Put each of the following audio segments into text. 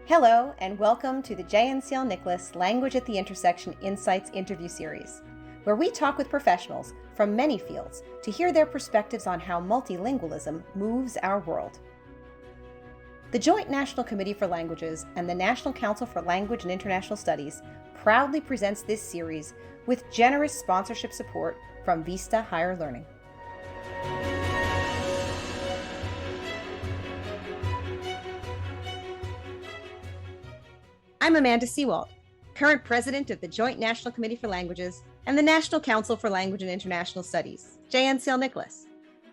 Hello, and welcome to the JNCL-NCLIS Language at the Intersection Insights interview series, where we talk with professionals from many fields to hear their perspectives on how multilingualism moves our world. The Joint National Committee for Languages and the National Council for Language and International Studies proudly presents this series with generous sponsorship support from Vista Higher Learning. I'm Amanda Seawald, current president of the Joint National Committee for Languages and the National Council for Language and International Studies, JNCL-NCLIS.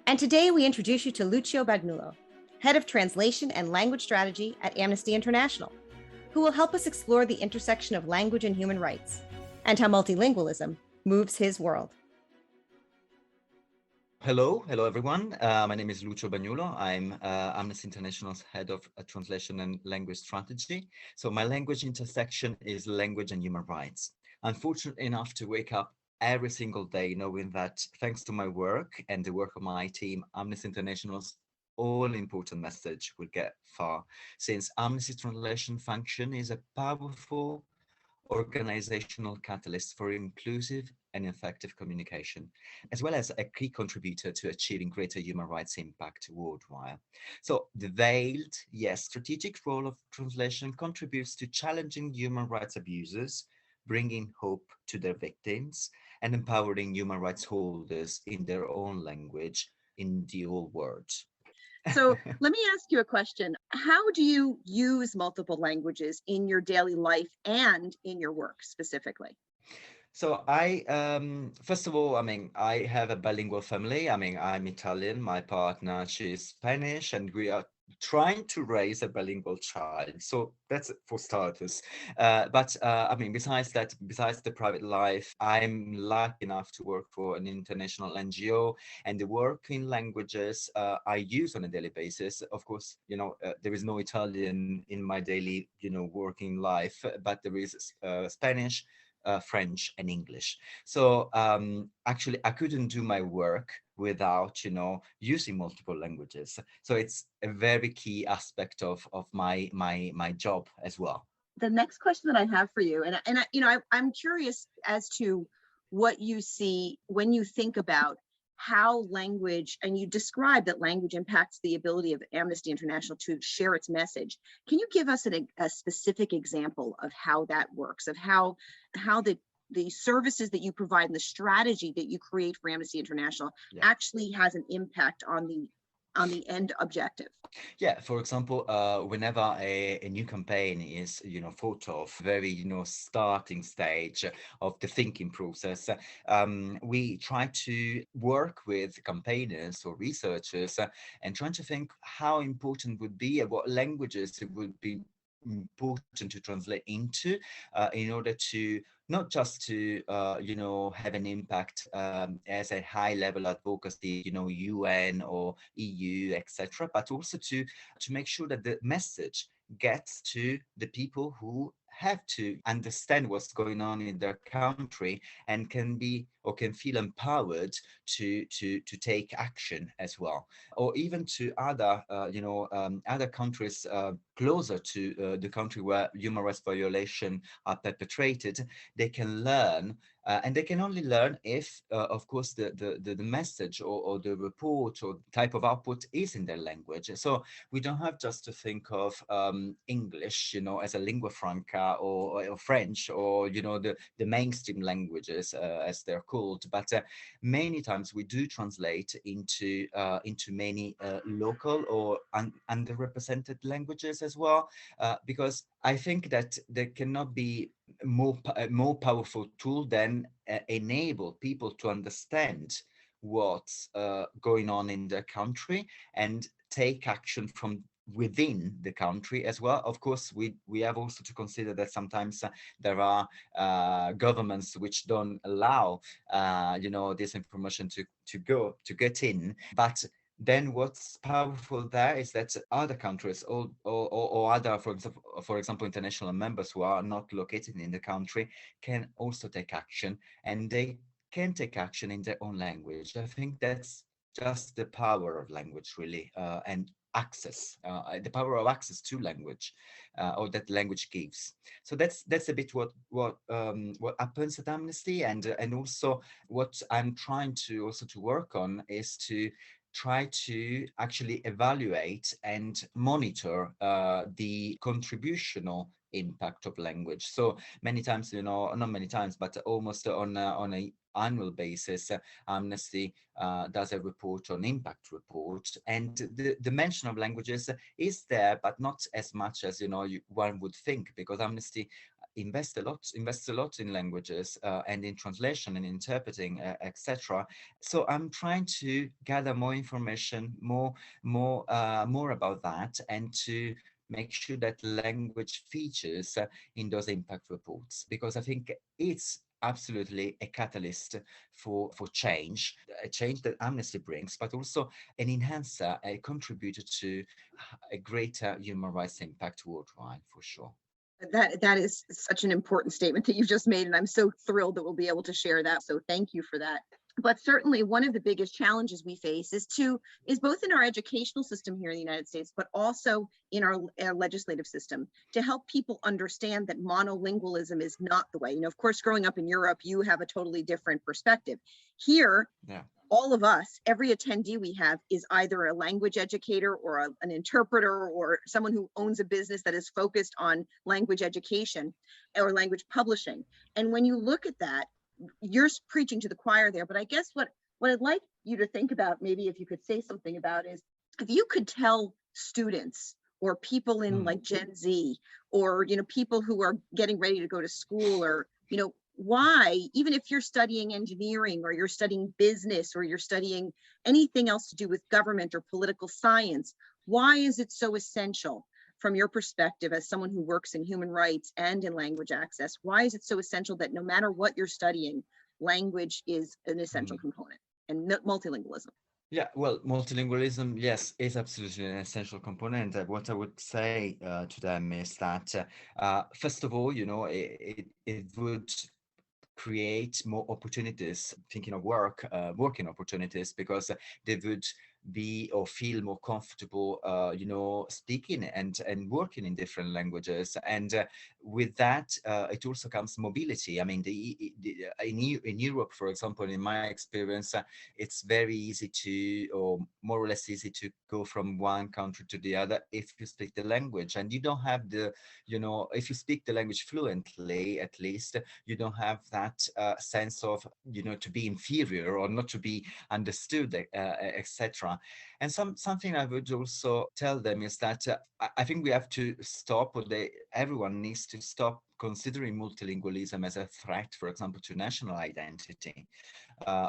And today we introduce you to Lucio Bagnulo, head of translation and language strategy at Amnesty International, who will help us explore the intersection of language and human rights and how multilingualism moves his world. Hello everyone. My name is Lucio Bagnulo. I'm Amnesty International's head of translation and language strategy. So my language intersection is language and human rights. I'm fortunate enough to wake up every single day knowing that thanks to my work and the work of my team, Amnesty International's all-important message will get far, since Amnesty translation function is a powerful organizational catalyst for inclusive and effective communication, as well as a key contributor to achieving greater human rights impact worldwide. So the veiled, yet strategic role of translation contributes to challenging human rights abuses, bringing hope to their victims, and empowering human rights holders in their own language in the whole world. So let me ask you a question. How do you use multiple languages in your daily life and in your work specifically? So first of all, I have a bilingual family. I'm Italian, my partner, she's Spanish, and we are trying to raise a bilingual child. So that's for starters. Besides that, besides the private life, I'm lucky enough to work for an international NGO, and the work in languages I use on a daily basis. Of course, there is no Italian in my daily, working life, but there is Spanish, French and English. So actually, I couldn't do my work without, using multiple languages. So it's a very key aspect of my job as well. The next question that I have for you, I'm curious as to what you see when you think about how language, and you describe that language impacts the ability of Amnesty International to share its message. Can you give us a specific example of how that works, of how the services that you provide and the strategy that you create for Amnesty International actually has an impact on the end objective? Yeah, for example, whenever a new campaign is, thought of, very, starting stage of the thinking process, we try to work with campaigners or researchers and trying to think how important would be and what languages it would be important to translate into in order to not just to have an impact as a high level advocacy, UN or EU, etc., but also to make sure that the message gets to the people who have to understand what's going on in their country and can be or can feel empowered to take action as well, or even to other other countries closer to the country where human rights violations are perpetrated. They can learn, and they can only learn if of course the message or the report or type of output is in their language. So we don't have just to think of English as a lingua franca or French or the mainstream languages as they're called, but many times we do translate into many local or underrepresented languages as well, because I think that there cannot be more powerful tool than enable people to understand what's going on in their country and take action from within the country as well. Of course, we have also to consider that sometimes there are governments which don't allow this information to get in, but then what's powerful there is that other countries or other, for example, international members who are not located in the country can also take action, and they can take action in their own language. I think that's just the power of language, really, and access, the power of access to language, or that language gives. So that's a bit what happens at Amnesty, and also what I'm trying to also to work on is to try to actually evaluate and monitor the contributional impact of language. So many times, not many times, but almost on a annual basis, Amnesty does a report on impact report, and the mention of languages is there, but not as much as one would think, because Amnesty invests a lot in languages, and in translation and interpreting, etc. So I'm trying to gather more information, more about that, and to make sure that language features in those impact reports, because I think it's absolutely a catalyst for change, a change that Amnesty brings, but also an enhancer, a contributor to a greater human rights impact worldwide, for sure. That is such an important statement that you've just made, and I'm so thrilled that we'll be able to share that. So thank you for that. But certainly one of the biggest challenges we face is both in our educational system here in the United States, but also in our legislative system, to help people understand that monolingualism is not the way. Of course, growing up in Europe, you have a totally different perspective. Here, yeah, all of us, every attendee we have is either a language educator or an interpreter or someone who owns a business that is focused on language education or language publishing. And when you look at that, you're preaching to the choir there. But I guess what I'd like you to think about, maybe if you could say something about, is if you could tell students or people in like Gen Z, or people who are getting ready to go to school, or why, even if you're studying engineering or you're studying business or you're studying anything else to do with government or political science, why is it so essential from your perspective as someone who works in human rights and in language access? Why is it so essential that no matter what you're studying, language is an essential component, and multilingualism? Yeah, well, multilingualism, yes, is absolutely an essential component. What I would say to them is that, first of all, it would create more opportunities, thinking of working opportunities, because they would be or feel more comfortable, speaking and working in different languages. And with that, it also comes mobility. I mean, in Europe, for example, in my experience, it's very easy to, or more or less easy to go from one country to the other if you speak the language, and you don't have if you speak the language fluently, at least, you don't have that sense of, to be inferior or not to be understood, etc. And something I would also tell them is that I think we have to stop, or everyone needs to stop considering multilingualism as a threat, for example, to national identity,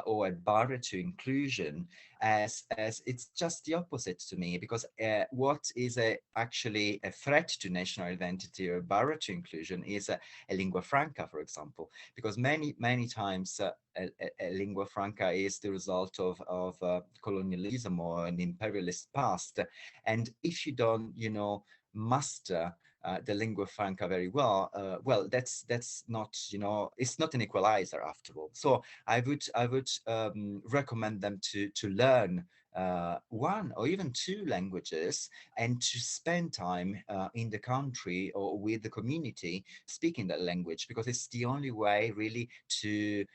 or a barrier to inclusion, as it's just the opposite to me, because what is actually a threat to national identity or a barrier to inclusion is a lingua franca, for example, because many times a lingua franca is the result of colonialism or an imperialist past, and if you don't master the lingua franca very well, that's not, it's not an equalizer after all. So I would recommend them to learn one or even two languages, and to spend time in the country or with the community speaking that language, because it's the only way really to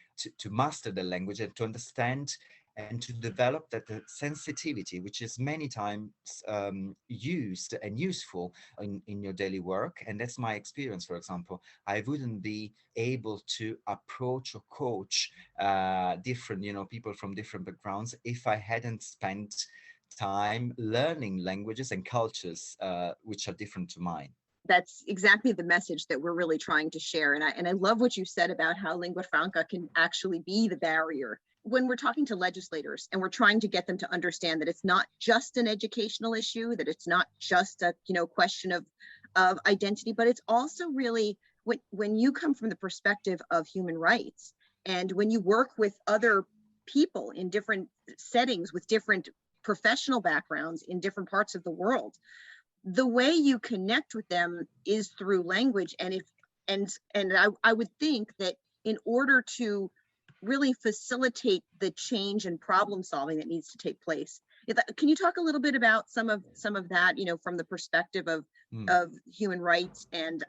master the language and to understand and to develop that sensitivity, which is many times used and useful in your daily work. And that's my experience. For example, I wouldn't be able to approach or coach different, people from different backgrounds if I hadn't spent time learning languages and cultures which are different to mine. That's exactly the message that we're really trying to share. And I love what you said about how lingua franca can actually be the barrier. When we're talking to legislators and we're trying to get them to understand that it's not just an educational issue, that it's not just a question of identity, but it's also really when you come from the perspective of human rights, and when you work with other people in different settings with different professional backgrounds in different parts of the world, the way you connect with them is through language. And I would think that in order to really facilitate the change and problem solving that needs to take place. Can you talk a little bit about some of that, from the perspective of human rights and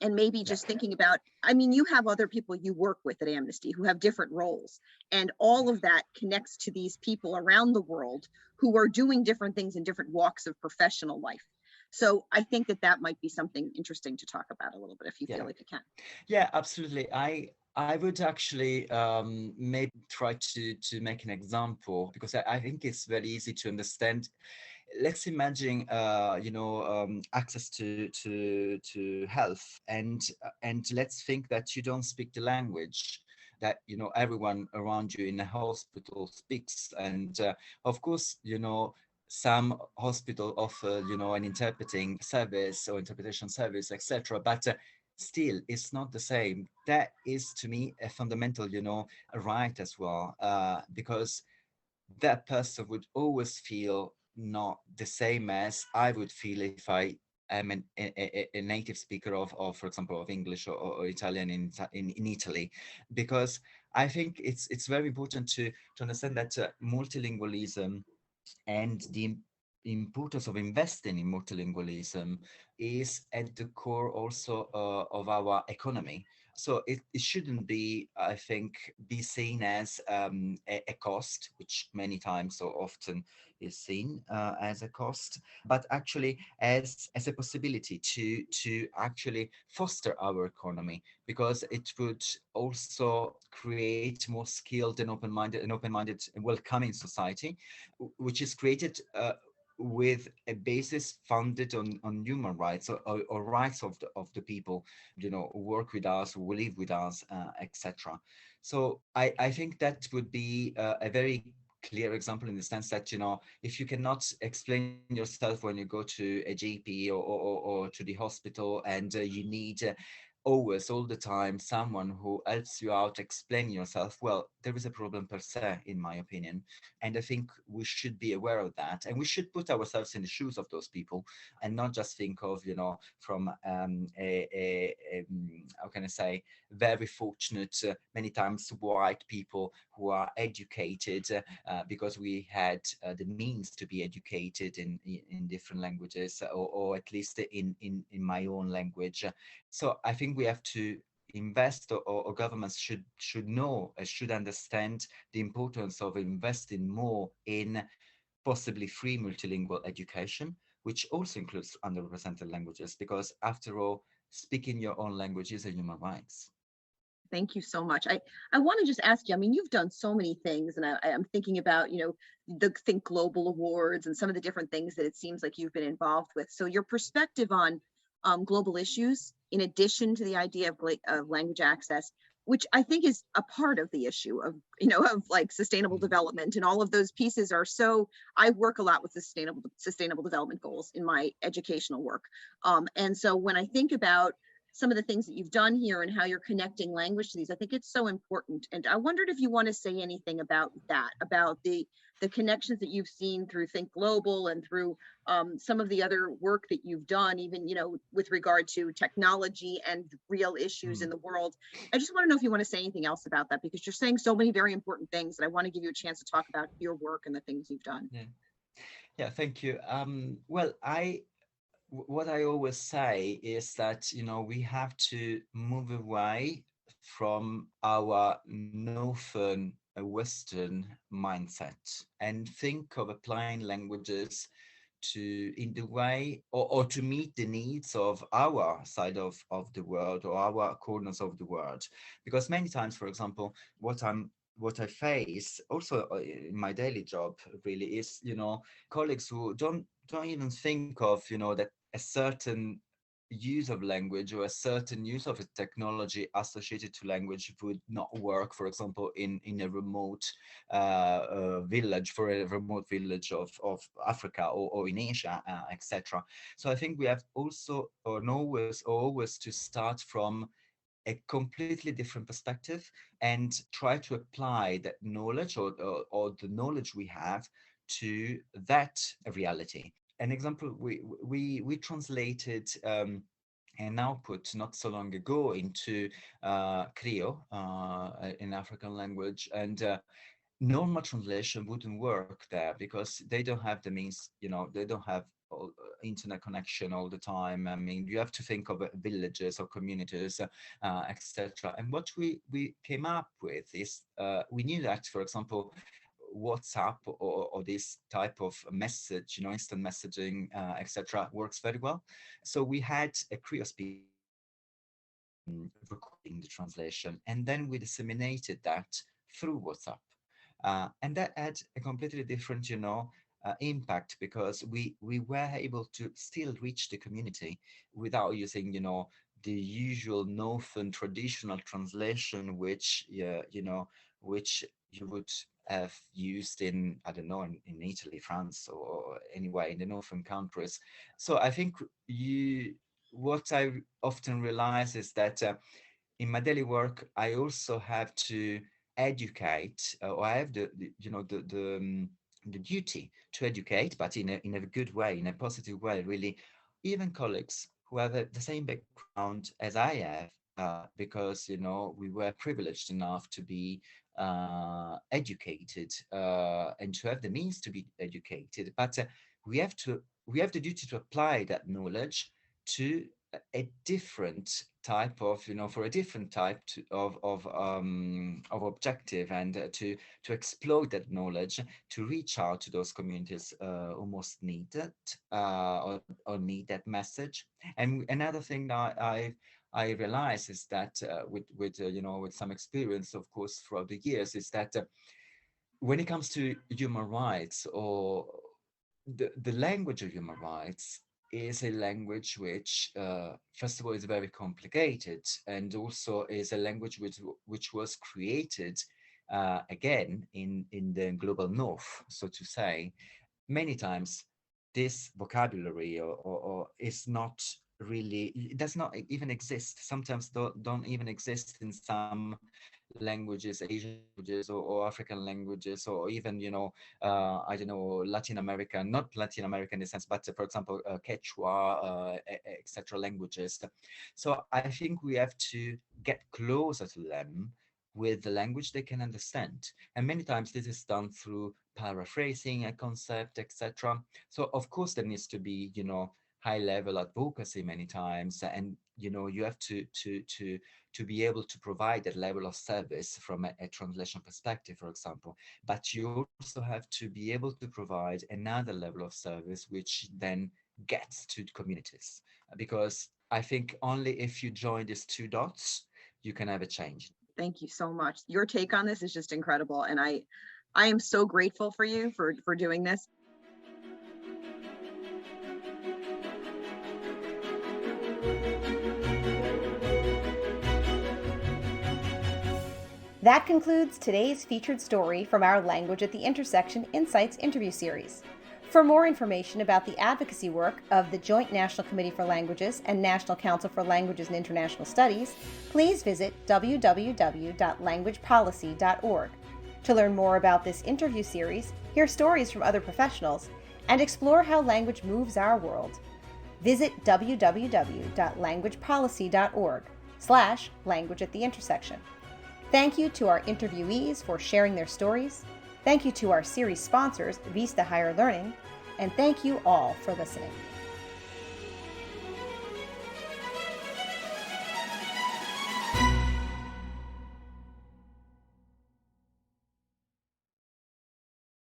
maybe just thinking about, I mean, you have other people you work with at Amnesty who have different roles, and all of that connects to these people around the world who are doing different things in different walks of professional life. So I think that might be something interesting to talk about a little bit if you feel like you can. Yeah, absolutely. I would actually maybe try to make an example, because I think it's very easy to understand. Let's imagine access to health, and let's think that you don't speak the language that everyone around you in a hospital speaks. And of course, some hospital offer an interpreting service or interpretation service, etc., but still it's not the same. That is, to me, a fundamental a right as well, because that person would always feel not the same as I would feel if I am a native speaker of, for example, of English or Italian in Italy. Because I think it's very important to understand that multilingualism and the importance of investing in multilingualism is at the core also of our economy. So it shouldn't be, I think, be seen as a cost, which many times so often is seen as a cost, but actually as a possibility to actually foster our economy, because it would also create more skilled and open-minded and welcoming society, which is created with a basis founded on human rights, or rights of the people, who work with us, who live with us, etc. So I think that would be a very clear example, in the sense that, if you cannot explain yourself when you go to a GP or to the hospital, and you need always, all the time, someone who helps you out explain yourself, well, there is a problem per se, in my opinion. And I think we should be aware of that, and we should put ourselves in the shoes of those people, and not just think of, from how can I say, very fortunate, many times white people who are educated, because we had the means to be educated in different languages, or at least in my own language. So I think we have to invest, or governments should know, should understand the importance of investing more in possibly free multilingual education, which also includes underrepresented languages, because after all, speaking your own language is a human rights. Thank you so much. I want to just ask you, I mean, you've done so many things, and I'm thinking about, the Think Global Awards and some of the different things that it seems like you've been involved with. So your perspective on global issues, in addition to the idea of language access, which I think is a part of the issue of, of like sustainable development, and all of those pieces are so, I work a lot with sustainable development goals in my educational work. And so when I think about some of the things that you've done here and how you're connecting language to these, I think it's so important. And I wondered if you want to say anything about that, about the connections that you've seen through Think Global and through some of the other work that you've done, even, with regard to technology and real issues in the world. I just want to know if you want to say anything else about that, because you're saying so many very important things, and I want to give you a chance to talk about your work and the things you've done. Yeah, thank you. Well, what I always say is that, we have to move away from our northern Western mindset, and think of applying languages in the way, or to meet the needs of our side of the world, or our corners of the world. Because many times, for example, what I face also in my daily job really is, colleagues who don't even think of, that a certain use of language, or a certain use of a technology associated to language, would not work, for example, in a remote village, for a remote village of Africa, or in Asia, etc. So I think we have also, or always to start from a completely different perspective, and try to apply that knowledge, or the knowledge we have, to that reality. An example, we translated an output not so long ago into Creole, in African language, and normal translation wouldn't work there because they don't have the means, they don't have internet connection all the time. I mean, you have to think of villages or communities, etc. And what we came up with is, we knew that, for example, WhatsApp or this type of message, instant messaging, etc., works very well. So we had a Creole speaker recording the translation, and then we disseminated that through WhatsApp. And that had a completely different, impact, because we were able to still reach the community without using, the usual northern traditional translation, which, which you would have used in, I don't know, in Italy, France, or anywhere in the northern countries. So I think what I often realize is that in my daily work, I also have to educate, or I have the duty to educate, but in a good way, in a positive way, really, even colleagues who have the same background as I have, because we were privileged enough to be educated, and to have the means to be educated, but we have the duty to apply that knowledge to a different type of, for a different type of objective, and to exploit that knowledge to reach out to those communities who most need it, or need that message. And another thing that I realize is that, with some experience, of course, throughout the years, is that when it comes to human rights, or the language of human rights, is a language which, first of all, is very complicated, and also is a language which was created, again, in the global north, so to say. Many times this vocabulary, or is not really, it does not even exist. Sometimes don't even exist in some languages, Asian languages, or African languages, or even, I don't know, Latin American, not Latin American in the sense, but for example, Quechua, etc. languages. So I think we have to get closer to them with the language they can understand. And many times this is done through paraphrasing a concept, etc. So of course there needs to be, high level advocacy many times, and you have to be able to provide that level of service from a translation perspective, for example. But you also have to be able to provide another level of service, which then gets to communities, because I think only if you join these two dots, you can have a change. Thank you so much. Your take on this is just incredible. And I am so grateful for you for doing this. That concludes today's featured story from our Language at the Intersection Insights interview series. For more information about the advocacy work of the Joint National Committee for Languages and National Council for Languages and International Studies, please visit www.languagepolicy.org. To learn more about this interview series, hear stories from other professionals, and explore how language moves our world, visit www.languagepolicy.org/language at the intersection. Thank you to our interviewees for sharing their stories. Thank you to our series sponsors, Vista Higher Learning, and thank you all for listening.